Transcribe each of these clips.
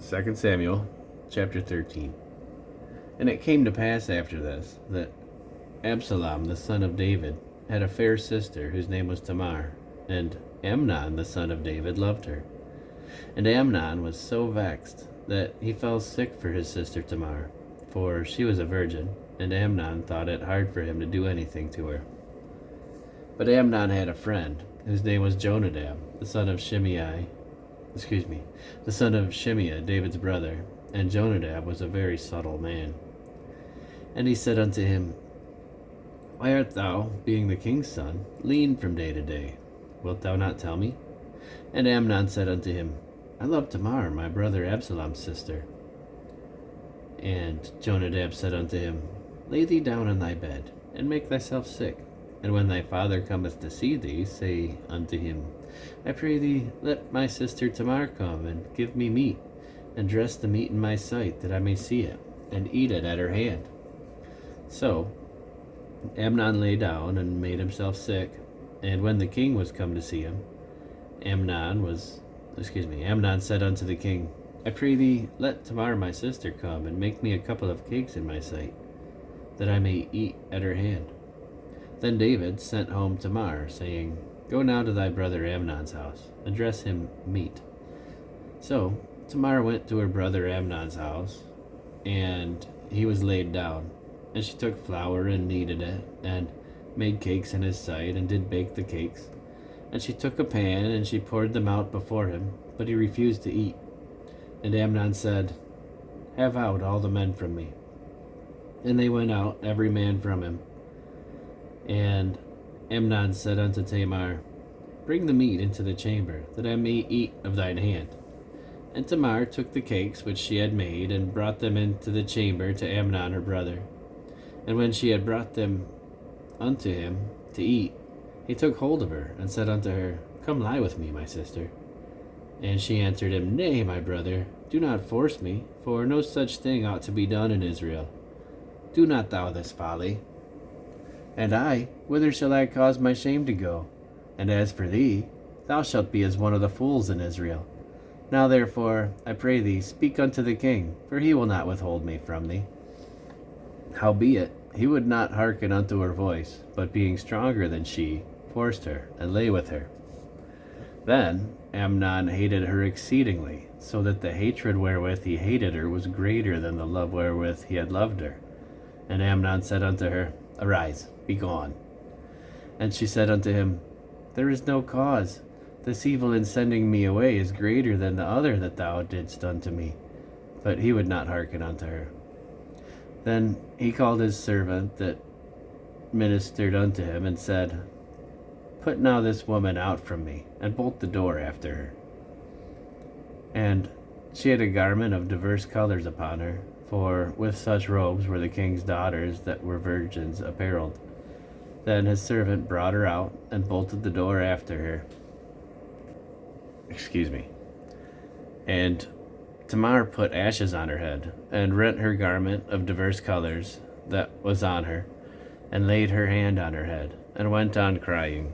2 Samuel chapter 13. And it came to pass after this, that Absalom the son of David had a fair sister whose name was Tamar, and Amnon the son of David loved her. And Amnon was so vexed that he fell sick for his sister Tamar, for she was a virgin, and Amnon thought it hard for him to do anything to her. But Amnon had a friend whose name was Jonadab, the son of Shimei, David's brother, and Jonadab was a very subtle man. And he said unto him, Why art thou, being the king's son, lean from day to day? Wilt thou not tell me? And Amnon said unto him, I love Tamar, my brother Absalom's sister. And Jonadab said unto him, Lay thee down on thy bed, and make thyself sick. And when thy father cometh to see thee, say unto him, I pray thee, let my sister Tamar come, and give me meat, and dress the meat in my sight, that I may see it, and eat it at her hand. So Amnon lay down, and made himself sick. And when the king was come to see him, Amnon said unto the king, I pray thee, let Tamar my sister come, and make me a couple of cakes in my sight, that I may eat at her hand. Then David sent home Tamar, saying, Go now to thy brother Amnon's house, and dress him meat. So Tamar went to her brother Amnon's house, and he was laid down. And she took flour and kneaded it, and made cakes in his sight, and did bake the cakes. And she took a pan, and she poured them out before him, but he refused to eat. And Amnon said, Have out all the men from me. And they went out, every man from him. And Amnon said unto Tamar, Bring the meat into the chamber, that I may eat of thine hand. And Tamar took the cakes which she had made, and brought them into the chamber to Amnon her brother. And when she had brought them unto him to eat, he took hold of her, and said unto her, Come lie with me, my sister. And she answered him, Nay, my brother, do not force me, for no such thing ought to be done in Israel. Do not thou this folly. And I, whither shall I cause my shame to go? And as for thee, thou shalt be as one of the fools in Israel. Now therefore, I pray thee, speak unto the king, for he will not withhold me from thee. Howbeit, he would not hearken unto her voice, but being stronger than she, forced her, and lay with her. Then Amnon hated her exceedingly, so that the hatred wherewith he hated her was greater than the love wherewith he had loved her. And Amnon said unto her, Arise, be gone. And she said unto him, There is no cause. This evil in sending me away is greater than the other that thou didst unto me. But he would not hearken unto her. Then he called his servant that ministered unto him, and said, Put now this woman out from me, and bolt the door after her. And she had a garment of divers colors upon her, for with such robes were the king's daughters that were virgins apparelled. Then his servant brought her out, and bolted the door after her. And Tamar put ashes on her head, and rent her garment of divers colors that was on her, and laid her hand on her head, and went on crying.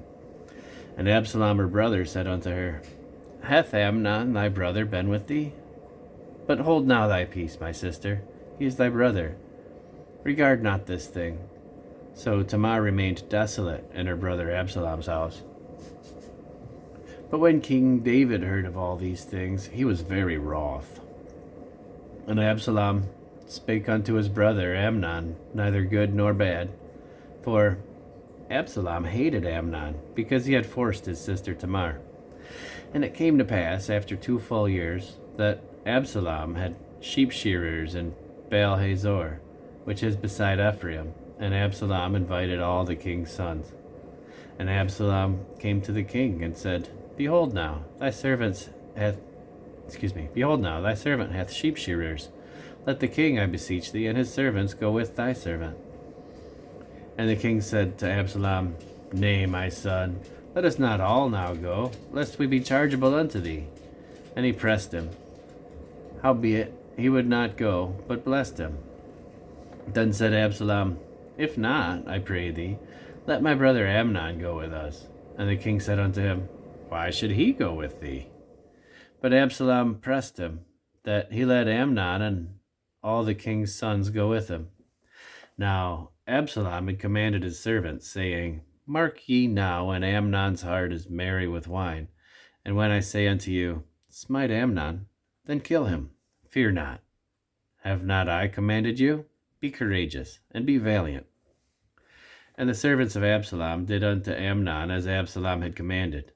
And Absalom her brother said unto her, Hath Amnon thy brother been with thee? But hold now thy peace, my sister, he is thy brother. Regard not this thing. So Tamar remained desolate in her brother Absalom's house. But when King David heard of all these things, he was very wroth. And Absalom spake unto his brother Amnon, neither good nor bad. For Absalom hated Amnon, because he had forced his sister Tamar. And it came to pass, after 2 full years, that Absalom had sheep shearers in Baal Hazor, which is beside Ephraim. And Absalom invited all the king's sons. And Absalom came to the king, and said, Behold now, thy servant hath sheep shearers. Let the king, I beseech thee, and his servants go with thy servant. And the king said to Absalom, Nay, my son, let us not all now go, lest we be chargeable unto thee. And he pressed him. Howbeit, he would not go, but blessed him. Then said Absalom, If not, I pray thee, let my brother Amnon go with us. And the king said unto him, Why should he go with thee? But Absalom pressed him, that he let Amnon and all the king's sons go with him. Now Absalom had commanded his servants, saying, Mark ye now when Amnon's heart is merry with wine, and when I say unto you, Smite Amnon, then kill him. Fear not. Have not I commanded you? Be courageous, and be valiant. And the servants of Absalom did unto Amnon as Absalom had commanded.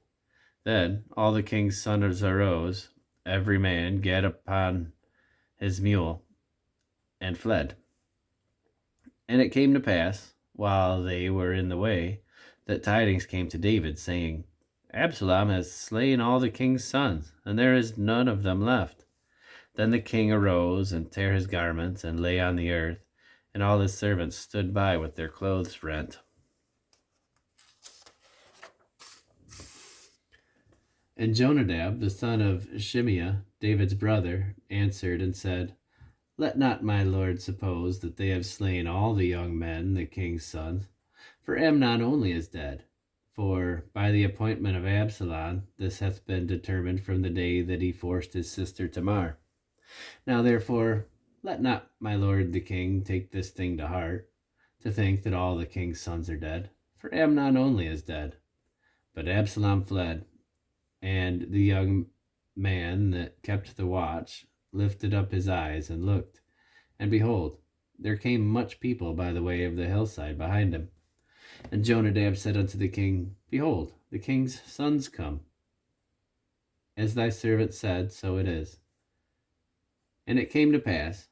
Then all the king's sons arose, every man gat upon his mule, and fled. And it came to pass, while they were in the way, that tidings came to David, saying, Absalom has slain all the king's sons, and there is none of them left. Then the king arose, and tare his garments, and lay on the earth, and all his servants stood by with their clothes rent. And Jonadab, the son of Shimeah, David's brother, answered and said, Let not my lord suppose that they have slain all the young men, the king's sons, for Amnon only is dead. For by the appointment of Absalom, this hath been determined from the day that he forced his sister Tamar. Now therefore, let not my lord the king take this thing to heart, to think that all the king's sons are dead, for Amnon only is dead. But Absalom fled, and the young man that kept the watch lifted up his eyes and looked, and behold, there came much people by the way of the hillside behind him. And Jonadab said unto the king, Behold, the king's sons come. As thy servant said, so it is. And it came to pass,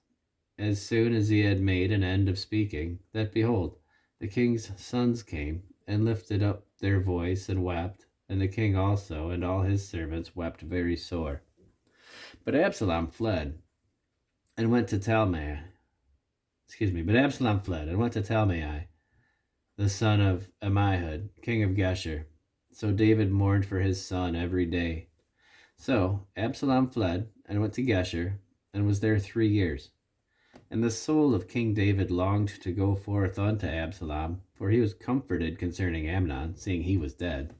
as soon as he had made an end of speaking, that behold, the king's sons came, and lifted up their voice and wept, and the king also and all his servants wept very sore. But Absalom fled, and went to Talmai. But Absalom fled, and went to Talmai, the son of Ammihud, king of Geshur. So David mourned for his son every day. So Absalom fled, and went to Geshur, and was there 3 years. And the soul of King David longed to go forth unto Absalom, for he was comforted concerning Amnon, seeing he was dead.